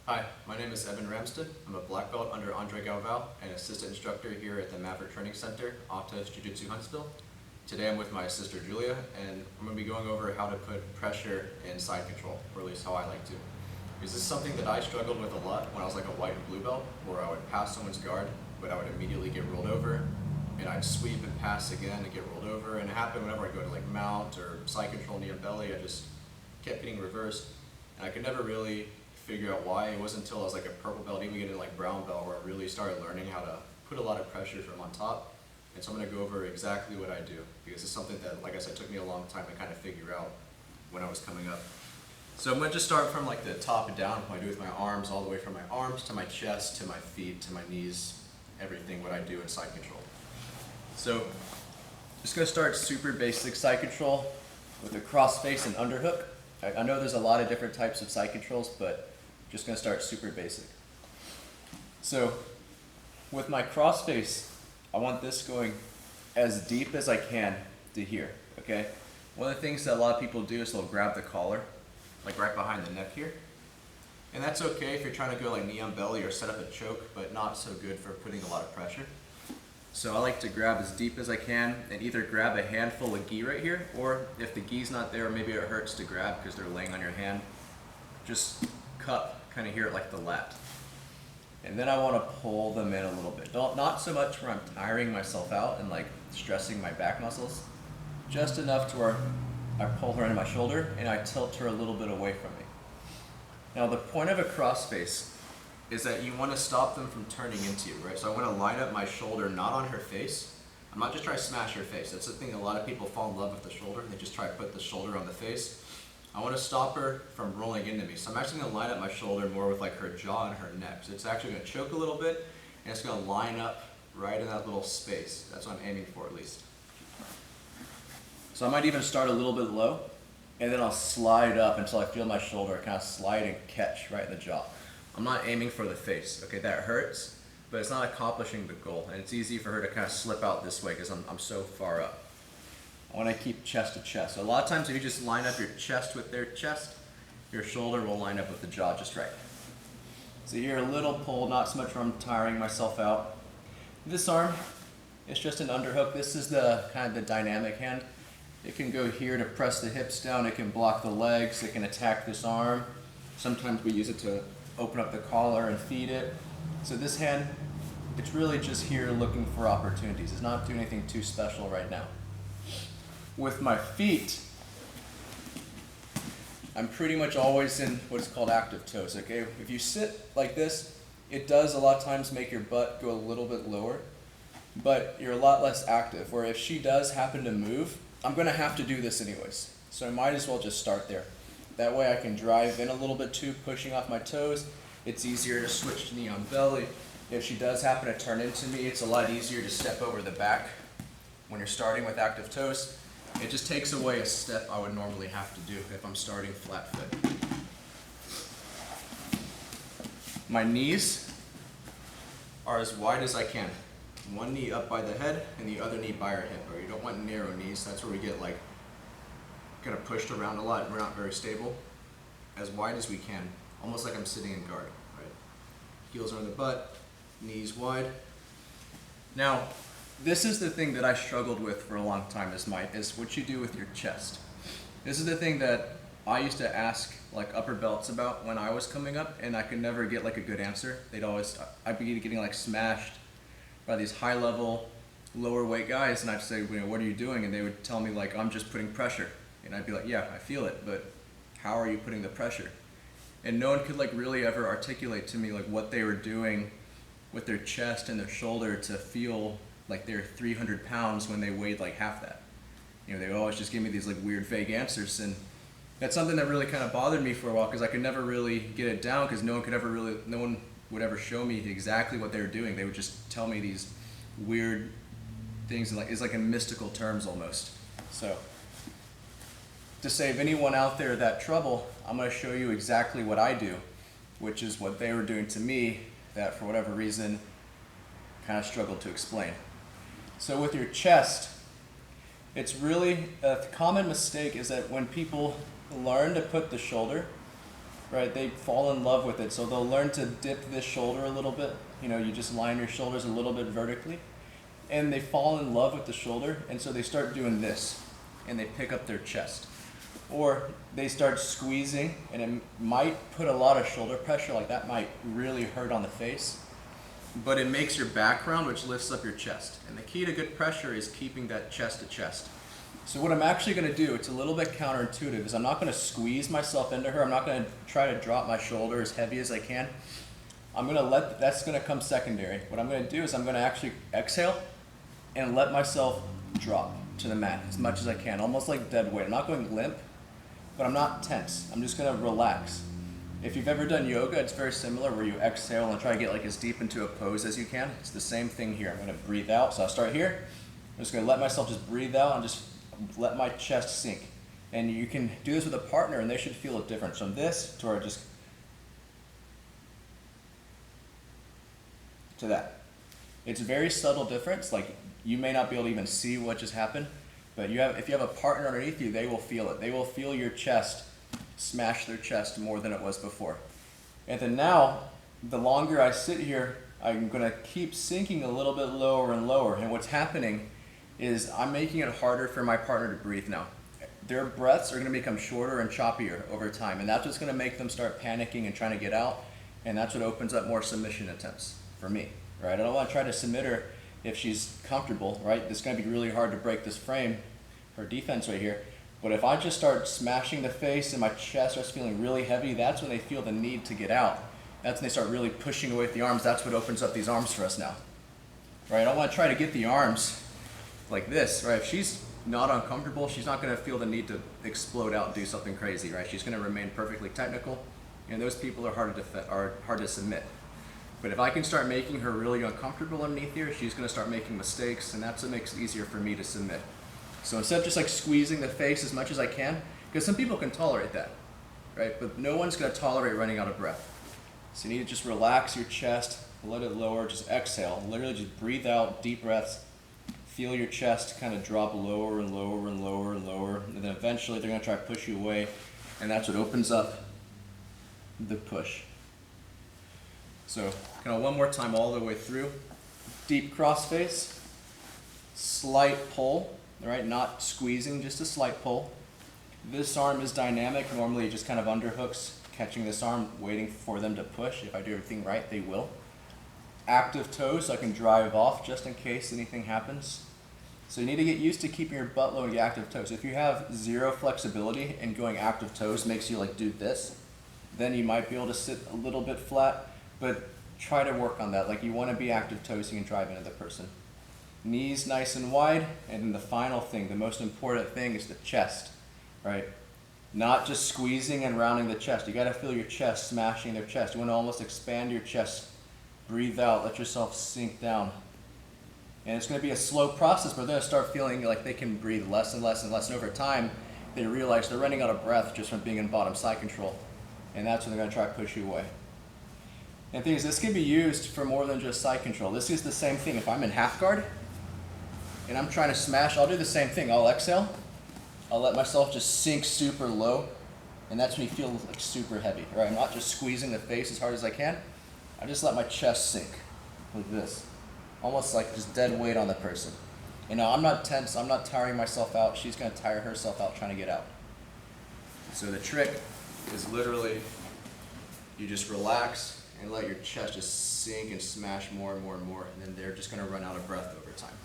Hi, my name is Evan Ramsden. I'm a black belt under Andre Galvao and assistant instructor here at the Maverick Training Center, Autos Jiu-Jitsu Huntsville. Today I'm with my sister Julia, and I'm going to be going over how to put pressure in side control, or at least how I like to. Because this is something that I struggled with a lot when I was like a white and blue belt, where I would pass someone's guard, but I would immediately get rolled over, and I'd sweep and pass again and get rolled over, and it happened whenever I'd go to like mount or side control knee and belly. I just kept getting reversed, and I could never really figure out why. It wasn't until I was like a purple belt, even getting like brown belt, where I really started learning how to put a lot of pressure from on top. And so I'm going to go over exactly what I do, because it's something that, like I said, took me a long time to kind of figure out when I was coming up. So I'm going to just start from like the top and down, what I do with my arms, all the way from my arms to my chest, to my feet, to my knees, everything what I do in side control. So just going to start super basic side control with a cross face and underhook. I know there's a lot of different types of side controls, but just going to start super basic. So with my cross face, I want this going as deep as I can to here, okay? One of the things that a lot of people do is they'll grab the collar, like right behind the neck here. And that's okay if you're trying to go like knee on belly or set up a choke, but not so good for putting a lot of pressure. So I like to grab as deep as I can and either grab a handful of gi right here, or if the gi's not there, maybe it hurts to grab because they're laying on your hand, just cup kind of here at like the lat. And then I want to pull them in a little bit. Not so much where I'm tiring myself out and like stressing my back muscles, just enough to where I pull her into my shoulder and I tilt her a little bit away from me. Now the point of a cross face is that you want to stop them from turning into you, right? So I want to line up my shoulder not on her face. I'm not just trying to smash her face. That's the thing, a lot of people fall in love with the shoulder. They just try to put the shoulder on the face. I want to stop her from rolling into me. So I'm actually going to line up my shoulder more with like her jaw and her neck. So it's actually going to choke a little bit, and it's going to line up right in that little space. That's what I'm aiming for, at least. So I might even start a little bit low, and then I'll slide up until I feel my shoulder kind of slide and catch right in the jaw. I'm not aiming for the face, okay? That hurts, but it's not accomplishing the goal. And it's easy for her to kind of slip out this way because I'm so far up. I want to keep chest to chest. So a lot of times if you just line up your chest with their chest, your shoulder will line up with the jaw just right. So here, a little pull, not so much where I'm tiring myself out. This arm, it's just an underhook. This is the kind of the dynamic hand. It can go here to press the hips down. It can block the legs. It can attack this arm. Sometimes we use it to open up the collar and feed it. So this hand, it's really just here looking for opportunities. It's not doing anything too special right now. With my feet, I'm pretty much always in what's called active toes, okay? If you sit like this, it does a lot of times make your butt go a little bit lower, but you're a lot less active, where if she does happen to move, I'm gonna have to do this anyways. So I might as well just start there. That way I can drive in a little bit too, pushing off my toes. It's easier to switch to knee on belly. If she does happen to turn into me, it's a lot easier to step over the back when you're starting with active toes. It just takes away a step I would normally have to do if I'm starting flat foot. My knees are as wide as I can. One knee up by the head and the other knee by our hip. Or you don't want narrow knees. That's where we get like kind of pushed around a lot and we're not very stable. As wide as we can, almost like I'm sitting in guard, right? Heels are on the butt, knees wide. Now, this is the thing that I struggled with for a long time is what you do with your chest. This is the thing that I used to ask like upper belts about when I was coming up, and I could never get like a good answer. I'd be getting like smashed by these high level, lower weight guys, and I'd say, what are you doing? And they would tell me like, I'm just putting pressure. And I'd be like, yeah, I feel it, but how are you putting the pressure? And no one could like really ever articulate to me like what they were doing with their chest and their shoulder to feel like they're 300 pounds when they weighed like half that. They would always just give me these like weird vague answers, and that's something that really kind of bothered me for a while because I could never really get it down because no one would ever show me exactly what they were doing. They would just tell me these weird things and it's like in mystical terms almost. So to save anyone out there that trouble, I'm going to show you exactly what I do, which is what they were doing to me that for whatever reason kind of struggled to explain. So with your chest, it's really a common mistake is that when people learn to put the shoulder right? They fall in love with it. So they'll learn to dip this shoulder a little bit. You know, you just line your shoulders a little bit vertically. And they fall in love with the shoulder, and so they start doing this, and they pick up their chest. Or they start squeezing, and it might put a lot of shoulder pressure, like that might really hurt on the face. But it makes your background, which lifts up your chest. And the key to good pressure is keeping that chest to chest. So what I'm actually going to do, it's a little bit counterintuitive, is I'm not going to squeeze myself into her. I'm not going to try to drop my shoulder as heavy as I can. I'm going to that's going to come secondary. What I'm going to do is I'm going to actually exhale and let myself drop to the mat as much as I can, almost like dead weight. I'm not going limp, but I'm not tense. I'm just going to relax. If you've ever done yoga, it's very similar, where you exhale and try to get like as deep into a pose as you can. It's the same thing here. I'm going to breathe out. So I'll start here. I'm just going to let myself just breathe out and just let my chest sink. And you can do this with a partner, and they should feel a difference. From this to where just to that. It's a very subtle difference. Like, you may not be able to even see what just happened, but if you have a partner underneath you, they will feel it. They will feel your chest smash their chest more than it was before. And then now, the longer I sit here, I'm going to keep sinking a little bit lower and lower. And what's happening is I'm making it harder for my partner to breathe now. Their breaths are going to become shorter and choppier over time, and that's what's going to make them start panicking and trying to get out, and that's what opens up more submission attempts for me, right? I don't want to try to submit her if she's comfortable, right? It's going to be really hard to break this frame, her defense right here. But if I just start smashing the face and my chest starts feeling really heavy, that's when they feel the need to get out. That's when they start really pushing away with the arms. That's what opens up these arms for us now, right? I don't want to try to get the arms like this, right? If she's not uncomfortable, she's not going to feel the need to explode out and do something crazy, right? She's going to remain perfectly technical, and those people are hard to submit. But if I can start making her really uncomfortable underneath here, she's going to start making mistakes, and that's what makes it easier for me to submit. So instead of just like squeezing the face as much as I can, because some people can tolerate that, right? But no one's going to tolerate running out of breath. So you need to just relax your chest, let it lower, just exhale. Literally just breathe out, deep breaths. Feel your chest kind of drop lower and lower and lower and lower. And then eventually they're going to try to push you away, and that's what opens up the push. So kind of one more time all the way through. Deep cross face, slight pull, right? Not squeezing, just a slight pull. This arm is dynamic. Normally it just kind of underhooks, catching this arm, waiting for them to push. If I do everything right, they will. Active toes, so I can drive off just in case anything happens. So you need to get used to keeping your butt low and your active toes. If you have zero flexibility and going active toes makes you like do this, then you might be able to sit a little bit flat, but try to work on that. Like, you want to be active toes so you can drive into the person. Knees nice and wide, and then the final thing, the most important thing, is the chest, right? Not just squeezing and rounding the chest. You got to feel your chest smashing their chest. You want to almost expand your chest. Breathe out, let yourself sink down. And it's going to be a slow process, but they're going to start feeling like they can breathe less and less and less. And over time, they realize they're running out of breath just from being in bottom side control. And that's when they're going to try to push you away. And the thing is, this can be used for more than just side control. This is the same thing. If I'm in half guard and I'm trying to smash, I'll do the same thing. I'll exhale. I'll let myself just sink super low. And that's when you feel like super heavy, right? I'm not just squeezing the face as hard as I can. I just let my chest sink like this, almost like just dead weight on the person. You know, I'm not tense, I'm not tiring myself out. She's going to tire herself out trying to get out. So the trick is literally, you just relax and let your chest just sink and smash more and more and more, and then they're just going to run out of breath over time.